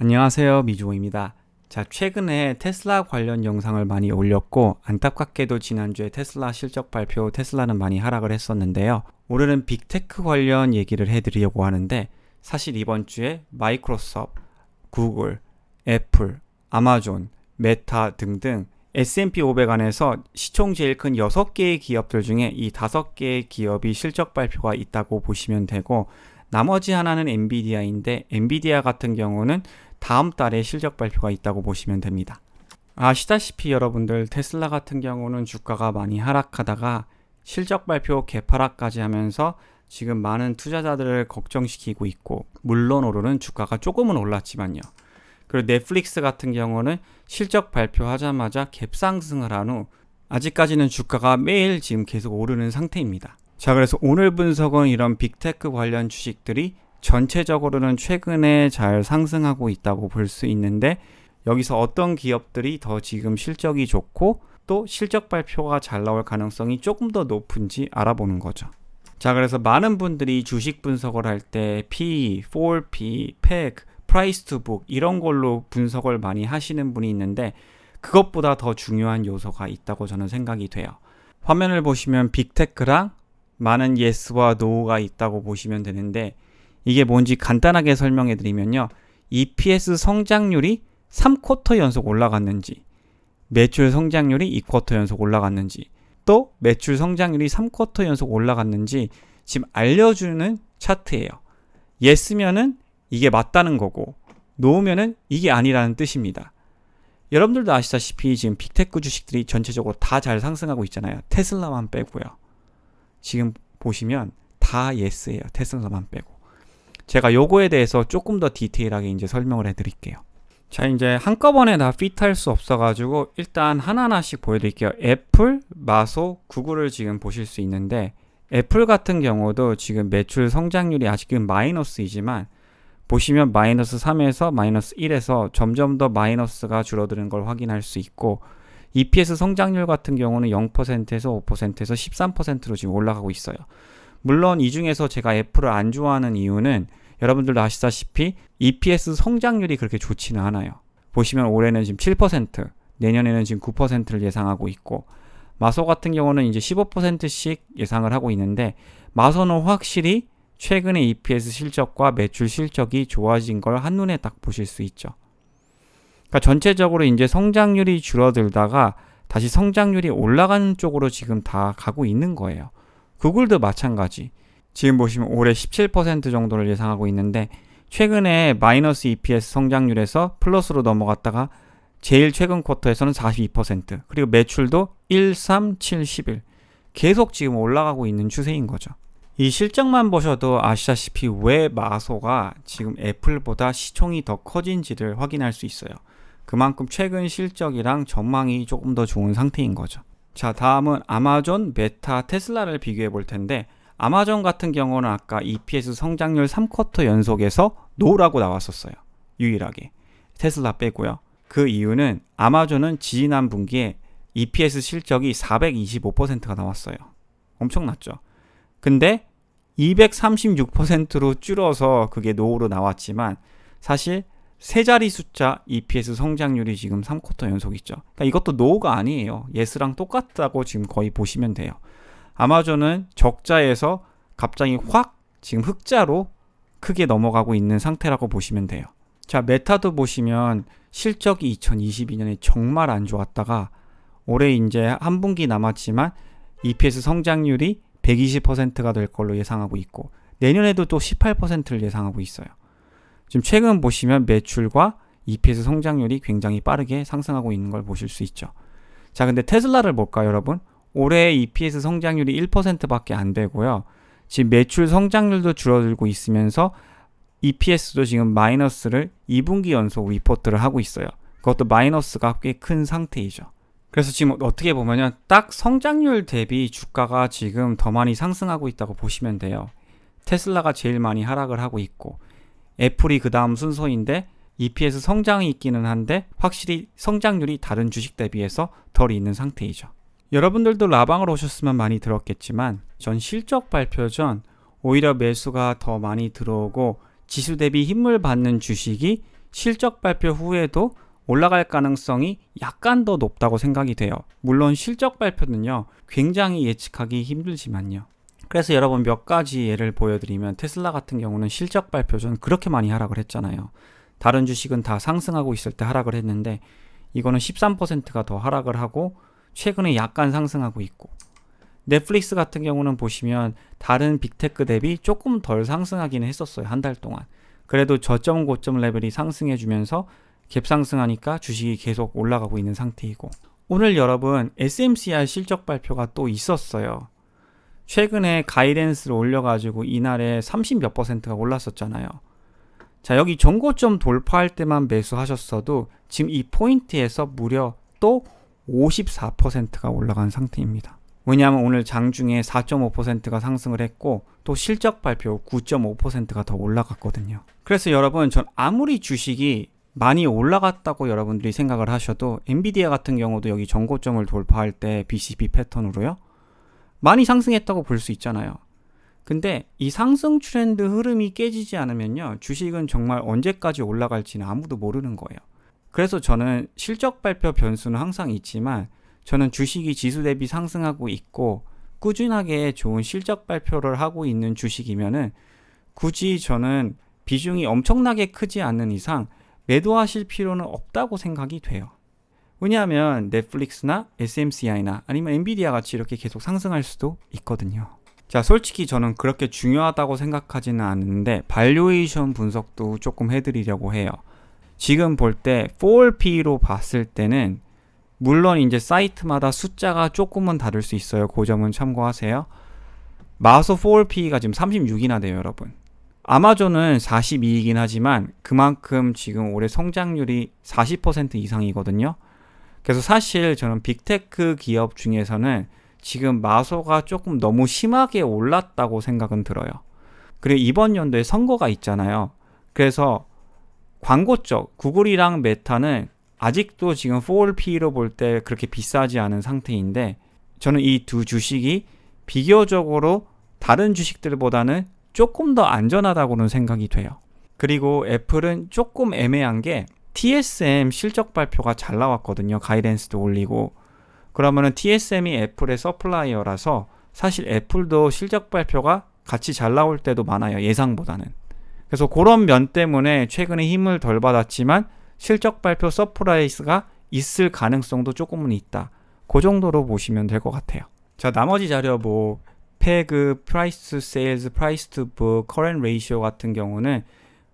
안녕하세요, 미주호입니다. 자, 최근에 테슬라 관련 영상을 많이 올렸고 안타깝게도 지난주에 테슬라 실적 발표 테슬라는 많이 하락을 했었는데요. 오늘은 빅테크 관련 얘기를 해드리려고 하는데 사실 이번 주에 마이크로소프트, 구글, 애플, 아마존, 메타 등등 S&P 500 안에서 시총 제일 큰 6개의 기업들 중에 이 5개의 기업이 실적 발표가 있다고 보시면 되고 나머지 하나는 엔비디아인데 엔비디아 같은 경우는 다음 달에 실적 발표가 있다고 보시면 됩니다. 아시다시피 여러분들 테슬라 같은 경우는 주가가 많이 하락하다가 실적 발표 개파락까지 하면서 지금 많은 투자자들을 걱정시키고 있고 물론 오르는 주가가 조금은 올랐지만요. 그리고 넷플릭스 같은 경우는 실적 발표하자마자 갭상승을 한 후 아직까지는 주가가 매일 지금 계속 오르는 상태입니다. 자, 그래서 오늘 분석은 이런 빅테크 관련 주식들이 전체적으로는 최근에 잘 상승하고 있다고 볼 수 있는데 여기서 어떤 기업들이 더 지금 실적이 좋고 또 실적 발표가 잘 나올 가능성이 조금 더 높은지 알아보는 거죠. 자, 그래서 많은 분들이 주식 분석을 할 때 PE, 4P, PEG, Price to Book 이런 걸로 분석을 많이 하시는 분이 있는데 그것보다 더 중요한 요소가 있다고 저는 생각이 돼요. 화면을 보시면 빅테크랑 많은 예스와 노가 있다고 보시면 되는데 이게 뭔지 간단하게 설명해 드리면요. EPS 성장률이 3쿼터 연속 올라갔는지 매출 성장률이 2쿼터 연속 올라갔는지 또 매출 성장률이 3쿼터 연속 올라갔는지 지금 알려주는 차트예요. 예스면은 이게 맞다는 거고 노면은 이게 아니라는 뜻입니다. 여러분들도 아시다시피 지금 빅테크 주식들이 전체적으로 다 잘 상승하고 있잖아요. 테슬라만 빼고요. 지금 보시면 다 예스예요. 테슬라만 빼고. 제가 요거에 대해서 조금 더 디테일하게 이제 설명을 해드릴게요. 자, 이제 한꺼번에 다 핏할 수 없어가지고 일단 하나하나씩 보여드릴게요. 애플, 마소, 구글을 지금 보실 수 있는데 애플 같은 경우도 지금 매출 성장률이 아직은 마이너스이지만 보시면 마이너스 3에서 마이너스 1에서 점점 더 마이너스가 줄어드는 걸 확인할 수 있고 EPS 성장률 같은 경우는 0%에서 5%에서 13%로 지금 올라가고 있어요. 물론 이 중에서 제가 애플을 안 좋아하는 이유는 여러분들도 아시다시피 EPS 성장률이 그렇게 좋지는 않아요. 보시면 올해는 지금 7%, 내년에는 지금 9%를 예상하고 있고 마소 같은 경우는 이제 15%씩 예상을 하고 있는데 마소는 확실히 최근에 EPS 실적과 매출 실적이 좋아진 걸 한눈에 딱 보실 수 있죠. 그러니까 전체적으로 이제 성장률이 줄어들다가 다시 성장률이 올라가는 쪽으로 지금 다 가고 있는 거예요. 구글도 마찬가지. 지금 보시면 올해 17% 정도를 예상하고 있는데 최근에 마이너스 EPS 성장률에서 플러스로 넘어갔다가 제일 최근 쿼터에서는 42% 그리고 매출도 1, 3, 7, 11 계속 지금 올라가고 있는 추세인 거죠. 이 실적만 보셔도 아시다시피 왜 마소가 지금 애플보다 시총이 더 커진지를 확인할 수 있어요. 그만큼 최근 실적이랑 전망이 조금 더 좋은 상태인 거죠. 자, 다음은 아마존, 메타, 테슬라를 비교해 볼 텐데 아마존 같은 경우는 아까 EPS 성장률 3쿼터 연속에서 노라고 나왔었어요. 유일하게. 테슬라 빼고요. 그 이유는 아마존은 지난 분기에 EPS 실적이 425%가 나왔어요. 엄청났죠. 근데 236%로 줄어서 그게 노로 나왔지만 사실 세 자리 숫자 EPS 성장률이 지금 3쿼터 연속이죠. 그러니까 이것도 노가 아니에요. 예스랑 똑같다고 지금 거의 보시면 돼요. 아마존은 적자에서 갑자기 확 지금 흑자로 크게 넘어가고 있는 상태라고 보시면 돼요. 자, 메타도 보시면 실적이 2022년에 정말 안 좋았다가 올해 이제 한 분기 남았지만 EPS 성장률이 120%가 될 걸로 예상하고 있고 내년에도 또 18%를 예상하고 있어요. 지금 최근 보시면 매출과 EPS 성장률이 굉장히 빠르게 상승하고 있는 걸 보실 수 있죠. 자, 근데 테슬라를 볼까요, 여러분? 올해 EPS 성장률이 1%밖에 안 되고요. 지금 매출 성장률도 줄어들고 있으면서 EPS도 지금 마이너스를 2분기 연속 리포트를 하고 있어요. 그것도 마이너스가 꽤 큰 상태이죠. 그래서 지금 어떻게 보면요, 딱 성장률 대비 주가가 지금 더 많이 상승하고 있다고 보시면 돼요. 테슬라가 제일 많이 하락을 하고 있고 애플이 그 다음 순서인데 EPS 성장이 있기는 한데 확실히 성장률이 다른 주식 대비해서 덜 있는 상태이죠. 여러분들도 라방을 오셨으면 많이 들었겠지만 전 실적 발표 전 오히려 매수가 더 많이 들어오고 지수 대비 힘을 받는 주식이 실적 발표 후에도 올라갈 가능성이 약간 더 높다고 생각이 돼요. 물론 실적 발표는요, 굉장히 예측하기 힘들지만요. 그래서 여러분 몇 가지 예를 보여드리면 테슬라 같은 경우는 실적 발표 전 그렇게 많이 하락을 했잖아요. 다른 주식은 다 상승하고 있을 때 하락을 했는데 이거는 13%가 더 하락을 하고 최근에 약간 상승하고 있고, 넷플릭스 같은 경우는 보시면 다른 빅테크 대비 조금 덜 상승하기는 했었어요. 한 달 동안. 그래도 저점 고점 레벨이 상승해주면서 갭상승하니까 주식이 계속 올라가고 있는 상태이고, 오늘 여러분 SMCI 실적 발표가 또 있었어요. 최근에 가이던스를 올려가지고 이날에 30몇 %가 올랐었잖아요. 자, 여기 전고점 돌파할 때만 매수하셨어도 지금 이 포인트에서 무려 또 54%가 올라간 상태입니다. 왜냐하면 오늘 장중에 4.5%가 상승을 했고 또 실적 발표 9.5%가 더 올라갔거든요. 그래서 여러분, 전 아무리 주식이 많이 올라갔다고 여러분들이 생각을 하셔도 엔비디아 같은 경우도 여기 전고점을 돌파할 때 BCP 패턴으로요, 많이 상승했다고 볼 수 있잖아요. 근데 이 상승 트렌드 흐름이 깨지지 않으면요, 주식은 정말 언제까지 올라갈지는 아무도 모르는 거예요. 그래서 저는 실적 발표 변수는 항상 있지만 저는 주식이 지수 대비 상승하고 있고 꾸준하게 좋은 실적 발표를 하고 있는 주식이면은 굳이 저는 비중이 엄청나게 크지 않는 이상 매도하실 필요는 없다고 생각이 돼요. 왜냐하면 넷플릭스나 SMCI나 아니면 엔비디아 같이 이렇게 계속 상승할 수도 있거든요. 자, 솔직히 저는 그렇게 중요하다고 생각하지는 않는데 발류에이션 분석도 조금 해드리려고 해요. 지금 볼 때 4P로 봤을 때는 물론 이제 사이트마다 숫자가 조금은 다를 수 있어요. 그 점은 참고하세요. 마소 4P가 지금 36이나 돼요, 여러분. 아마존은 42이긴 하지만 그만큼 지금 올해 성장률이 40% 이상이거든요. 그래서 사실 저는 빅테크 기업 중에서는 지금 마소가 조금 너무 심하게 올랐다고 생각은 들어요. 그리고 이번 연도에 선거가 있잖아요. 그래서 광고 쪽 구글이랑 메타는 아직도 지금 4P로 볼 때 그렇게 비싸지 않은 상태인데 저는 이 두 주식이 비교적으로 다른 주식들보다는 조금 더 안전하다고는 생각이 돼요. 그리고 애플은 조금 애매한 게 TSM 실적 발표가 잘 나왔거든요. 가이던스도 올리고. 그러면은 TSM이 애플의 서플라이어라서 사실 애플도 실적 발표가 같이 잘 나올 때도 많아요. 예상보다는. 그래서 그런 면 때문에 최근에 힘을 덜 받았지만 실적 발표 서프라이즈가 있을 가능성도 조금은 있다. 그 정도로 보시면 될 것 같아요. 자, 나머지 자료 뭐 PEG, Price to Sales, Price to Book, Current Ratio 같은 경우는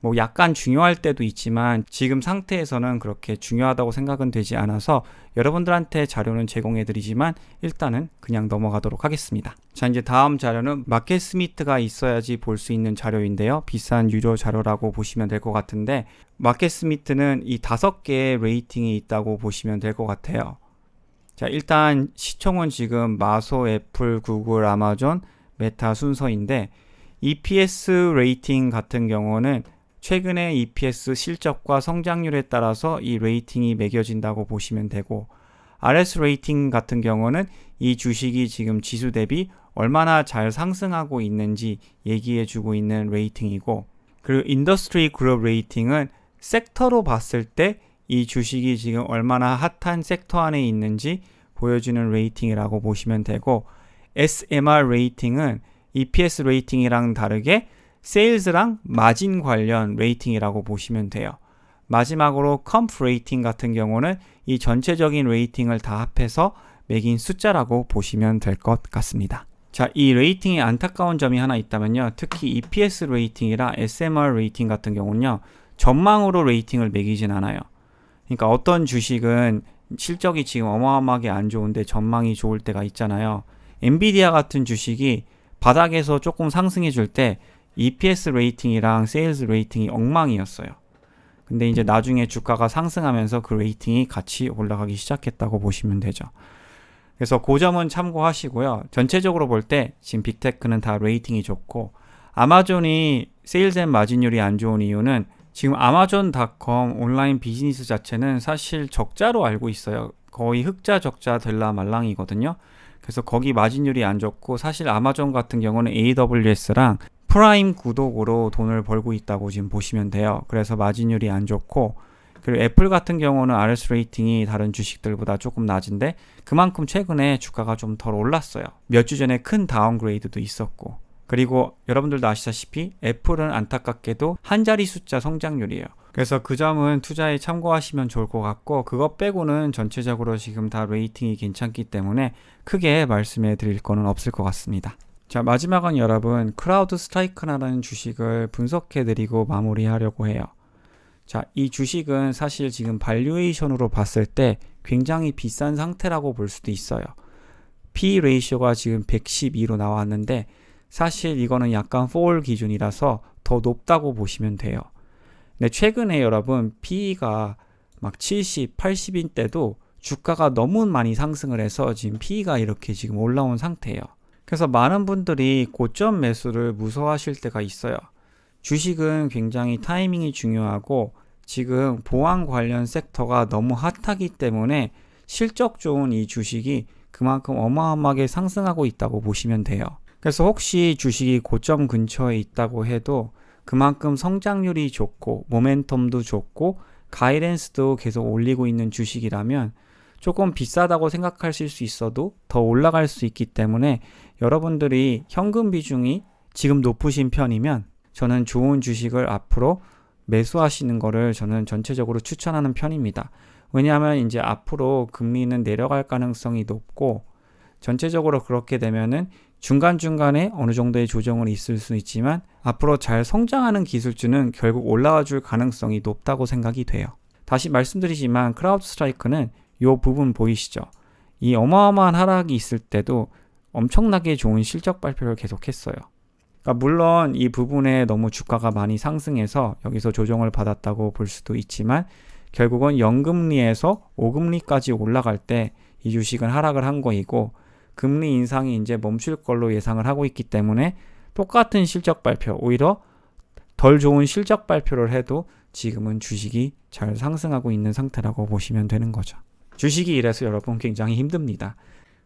뭐 약간 중요할 때도 있지만 지금 상태에서는 그렇게 중요하다고 생각은 되지 않아서 여러분들한테 자료는 제공해드리지만 일단은 그냥 넘어가도록 하겠습니다. 자, 이제 다음 자료는 마켓 스미트가 있어야지 볼 수 있는 자료인데요. 비싼 유료 자료라고 보시면 될 것 같은데 마켓 스미트는 이 5개의 레이팅이 있다고 보시면 될 것 같아요. 자, 일단 시총은 지금 마소, 애플, 구글, 아마존, 메타 순서인데 EPS 레이팅 같은 경우는 최근에 EPS 실적과 성장률에 따라서 이 레이팅이 매겨진다고 보시면 되고, RS 레이팅 같은 경우는 이 주식이 지금 지수 대비 얼마나 잘 상승하고 있는지 얘기해주고 있는 레이팅이고, 그리고 인더스트리 그룹 레이팅은 섹터로 봤을 때 이 주식이 지금 얼마나 핫한 섹터 안에 있는지 보여주는 레이팅이라고 보시면 되고, SMR 레이팅은 EPS 레이팅이랑 다르게 세일즈랑 마진 관련 레이팅이라고 보시면 돼요. 마지막으로 컴프 레이팅 같은 경우는 이 전체적인 레이팅을 다 합해서 매긴 숫자라고 보시면 될 것 같습니다. 자, 이 레이팅에 안타까운 점이 하나 있다면요. 특히 EPS 레이팅이랑 SMR 레이팅 같은 경우는요. 전망으로 레이팅을 매기진 않아요. 그러니까 어떤 주식은 실적이 지금 어마어마하게 안 좋은데 전망이 좋을 때가 있잖아요. 엔비디아 같은 주식이 바닥에서 조금 상승해 줄 때 EPS 레이팅이랑 세일즈 레이팅이 엉망이었어요. 근데 이제 나중에 주가가 상승하면서 그 레이팅이 같이 올라가기 시작했다고 보시면 되죠. 그래서 그 점은 참고하시고요. 전체적으로 볼 때 지금 빅테크는 다 레이팅이 좋고, 아마존이 세일즈 앤 마진율이 안 좋은 이유는 지금 아마존닷컴 온라인 비즈니스 자체는 사실 적자로 알고 있어요. 거의 흑자 적자 될라 말랑이거든요. 그래서 거기 마진율이 안 좋고, 사실 아마존 같은 경우는 AWS랑 프라임 구독으로 돈을 벌고 있다고 지금 보시면 돼요. 그래서 마진율이 안 좋고, 그리고 애플 같은 경우는 RS 레이팅이 다른 주식들보다 조금 낮은데 그만큼 최근에 주가가 좀 덜 올랐어요. 몇 주 전에 큰 다운그레이드도 있었고, 그리고 여러분들도 아시다시피 애플은 안타깝게도 한 자리 숫자 성장률이에요. 그래서 그 점은 투자에 참고하시면 좋을 것 같고, 그것 빼고는 전체적으로 지금 다 레이팅이 괜찮기 때문에 크게 말씀해 드릴 거는 없을 것 같습니다. 자, 마지막은 여러분 크라우드 스트라이크라는 주식을 분석해 드리고 마무리하려고 해요. 자, 이 주식은 사실 지금 발류에이션으로 봤을 때 굉장히 비싼 상태라고 볼 수도 있어요. P 레이쇼가 지금 112로 나왔는데 사실 이거는 약간 폴 기준이라서 더 높다고 보시면 돼요. 근데 최근에 여러분 PE가 막 70, 80인 때도 주가가 너무 많이 상승을 해서 지금 PE가 이렇게 지금 올라온 상태예요. 그래서 많은 분들이 고점 매수를 무서워하실 때가 있어요. 주식은 굉장히 타이밍이 중요하고 지금 보안 관련 섹터가 너무 핫하기 때문에 실적 좋은 이 주식이 그만큼 어마어마하게 상승하고 있다고 보시면 돼요. 그래서 혹시 주식이 고점 근처에 있다고 해도 그만큼 성장률이 좋고 모멘텀도 좋고 가이던스도 계속 올리고 있는 주식이라면 조금 비싸다고 생각하실 수 있어도 더 올라갈 수 있기 때문에 여러분들이 현금 비중이 지금 높으신 편이면 저는 좋은 주식을 앞으로 매수하시는 거를 저는 전체적으로 추천하는 편입니다. 왜냐하면 이제 앞으로 금리는 내려갈 가능성이 높고 전체적으로 그렇게 되면은 중간중간에 어느 정도의 조정은 있을 수 있지만 앞으로 잘 성장하는 기술주는 결국 올라와 줄 가능성이 높다고 생각이 돼요. 다시 말씀드리지만 크라우드 스트라이크는 이 부분 보이시죠? 이 어마어마한 하락이 있을 때도 엄청나게 좋은 실적 발표를 계속했어요. 그러니까 물론 이 부분에 너무 주가가 많이 상승해서 여기서 조정을 받았다고 볼 수도 있지만 결국은 0금리에서 5금리까지 올라갈 때 이 주식은 하락을 한 거이고 금리 인상이 이제 멈출 걸로 예상을 하고 있기 때문에 똑같은 실적 발표, 오히려 덜 좋은 실적 발표를 해도 지금은 주식이 잘 상승하고 있는 상태라고 보시면 되는 거죠. 주식이 이래서 여러분 굉장히 힘듭니다.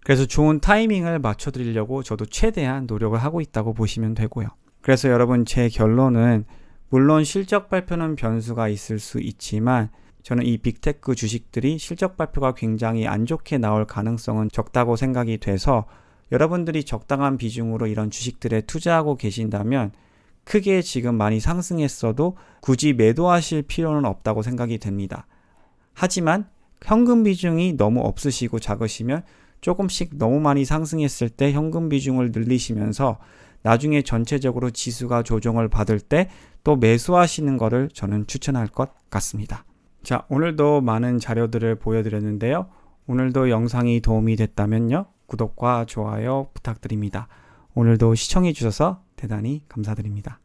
그래서 좋은 타이밍을 맞춰드리려고 저도 최대한 노력을 하고 있다고 보시면 되고요. 그래서 여러분 제 결론은 물론 실적 발표는 변수가 있을 수 있지만 저는 이 빅테크 주식들이 실적 발표가 굉장히 안 좋게 나올 가능성은 적다고 생각이 돼서 여러분들이 적당한 비중으로 이런 주식들에 투자하고 계신다면 크게 지금 많이 상승했어도 굳이 매도하실 필요는 없다고 생각이 됩니다. 하지만 현금 비중이 너무 없으시고 작으시면 조금씩 너무 많이 상승했을 때 현금 비중을 늘리시면서 나중에 전체적으로 지수가 조정을 받을 때 또 매수하시는 것을 저는 추천할 것 같습니다. 자, 오늘도 많은 자료들을 보여드렸는데요. 오늘도 영상이 도움이 됐다면요. 구독과 좋아요 부탁드립니다. 오늘도 시청해 주셔서 대단히 감사드립니다.